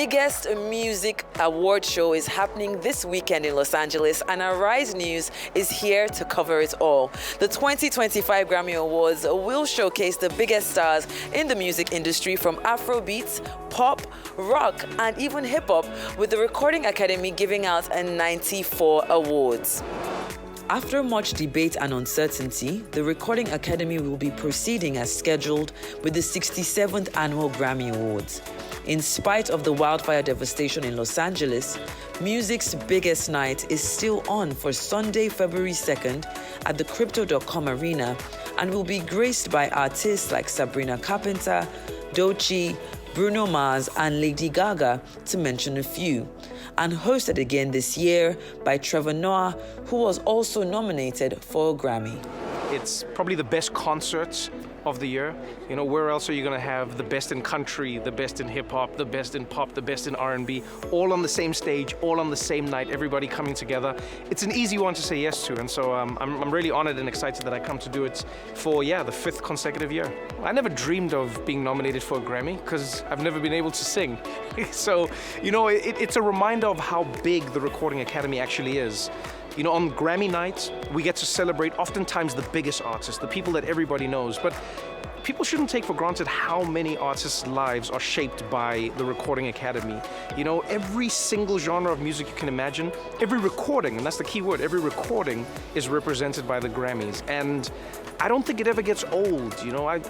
biggest music award show is happening this weekend in Los Angeles, and Arise News is here to cover it all. The 2025 Grammy Awards will showcase the biggest stars in the music industry, from Afrobeats, pop, rock, and even hip-hop, with the Recording Academy giving out 94 awards. After much debate and uncertainty, the Recording Academy will be proceeding as scheduled with the 67th Annual Grammy Awards. In spite of the wildfire devastation in Los Angeles, music's biggest night is still on for Sunday, February 2nd at the Crypto.com Arena, and will be graced by artists like Sabrina Carpenter, Doechii, Bruno Mars, and Lady Gaga, to mention a few, and hosted again this year by Trevor Noah, who was also nominated for a Grammy. It's probably the best concerts of the year. You know, where else are you going to have the best in country, the best in hip-hop, the best in pop, the best in R&B, all on the same stage, all on the same night, everybody coming together. It's an easy one to say yes to, and so I'm really honored and excited that I come to do it for, the 5th consecutive year. I never dreamed of being nominated for a Grammy because I've never been able to sing. So, it's a reminder of how big the Recording Academy actually is. On Grammy night, we get to celebrate oftentimes the biggest artists, the people that everybody knows, but people shouldn't take for granted how many artists' lives are shaped by the Recording Academy. Every single genre of music you can imagine, every recording, and that's the key word, every recording is represented by the Grammys. And I don't think it ever gets old.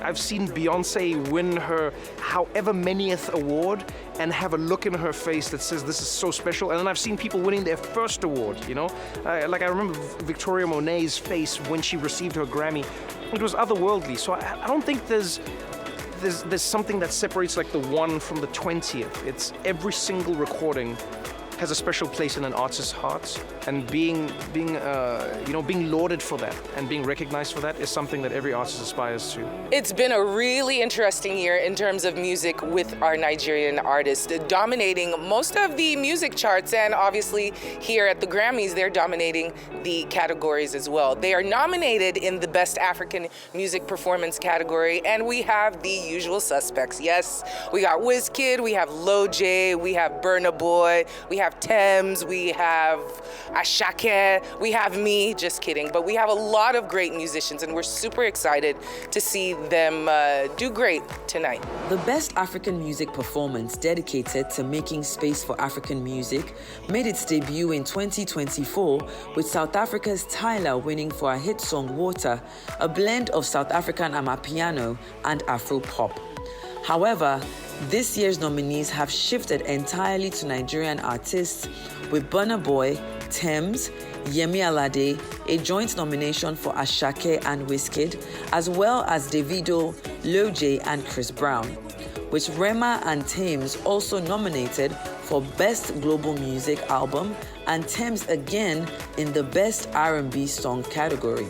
I've seen Beyonce win her however manyth award and have a look in her face that says this is so special. And then I've seen people winning their first award, I remember Victoria Monet's face when she received her Grammy. It was otherworldly. So I don't think there's something that separates like the 1 from the 20th. It's every single recording has a special place in an artist's heart, and being lauded for that and being recognized for that is something that every artist aspires to. It's been a really interesting year in terms of music, with our Nigerian artists dominating most of the music charts, and obviously here at the Grammys, they're dominating the categories as well. They are nominated in the Best African Music Performance category, and we have the usual suspects. Yes, we got Wizkid, we have Lojay, we have Burna Boy, we have Thames, we have Ashake, we have me, just kidding. But we have a lot of great musicians, and we're super excited to see them do great tonight. The Best African Music Performance, dedicated to making space for African music, made its debut in 2024, with South Africa's Tyler winning for her hit song Water, a blend of South African amapiano and Afro-pop. However, this year's nominees have shifted entirely to Nigerian artists, with Burna Boy, Thames, Yemi Alade, a joint nomination for Ashake and Wizkid, as well as Davido, Lojay, and Chris Brown, with Rema and Thames also nominated for Best Global Music Album, and Thames again in the Best R&B Song category.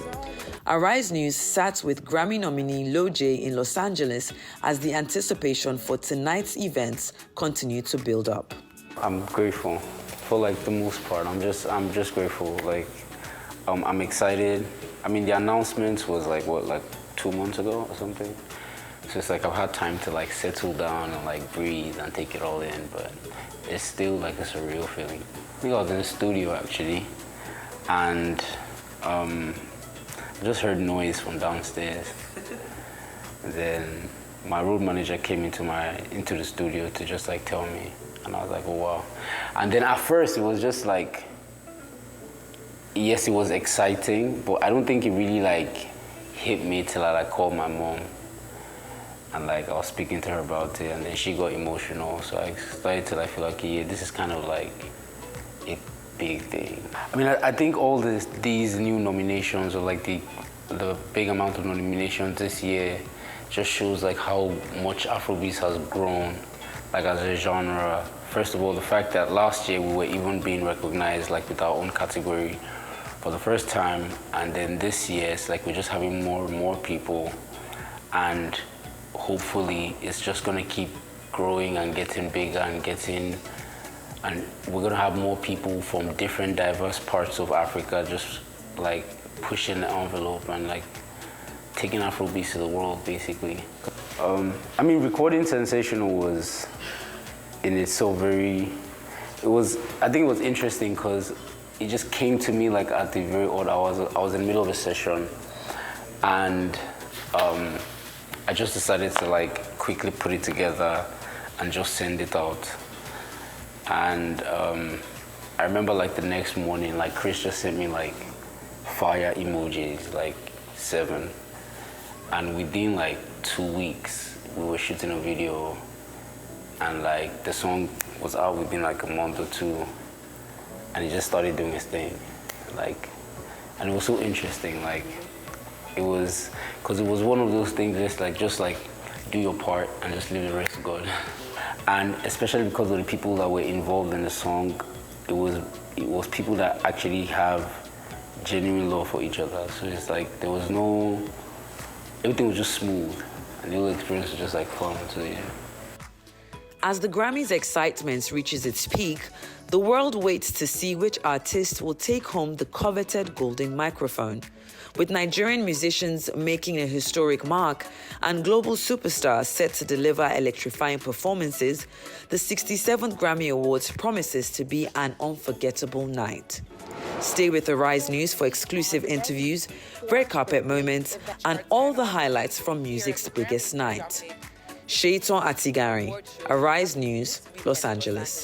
Arise News sat with Grammy nominee Lojay in Los Angeles as the anticipation for tonight's events continued to build up. I'm grateful for the most part. I'm just grateful. I'm excited. The announcement was 2 months ago or something. So it's I've had time to settle down and breathe and take it all in, but it's still a surreal feeling. I think I was in the studio actually, and I just heard noise from downstairs. And then my road manager came into the studio to just tell me, and I was like, oh wow. And then at first it was just yes, it was exciting, but I don't think it really hit me till I called my mom, and I was speaking to her about it, and then she got emotional. So I started to feel yeah, this is kind of a big thing. I think all these new nominations, or the big amount of nominations this year, just shows how much Afrobeats has grown as a genre. First of all, the fact that last year we were even being recognized with our own category for the first time, and then this year it's we're just having more and more people, and hopefully it's just going to keep growing and getting bigger and we're going to have more people from different diverse parts of Africa just pushing the envelope and taking Afrobeats to the world, basically. Recording Sensational was and it's so very. I think it was interesting because it just came to me like at the very odd hours. I was in the middle of a session, and I just decided to like quickly put it together and just send it out. And I remember like the next morning, like Chris just sent me like fire emojis, like 7. And within like 2 weeks, we were shooting a video, and like the song was out within like a month or 2, and it just started doing its thing. Like, and it was so interesting. Like, it was, because it was one of those things just like do your part and just leave the rest to God. And especially because of the people that were involved in the song, it was people that actually have genuine love for each other. So it's like there was no, everything was just smooth, and the whole experience was just like fun. So yeah. As the Grammys' excitement reaches its peak, the world waits to see which artist will take home the coveted golden microphone. With Nigerian musicians making a historic mark and global superstars set to deliver electrifying performances, the 67th Grammy Awards promises to be an unforgettable night. Stay with Arise News for exclusive interviews, red carpet moments, and all the highlights from music's biggest night. Shaitan Atigari, Arise News, Los Angeles.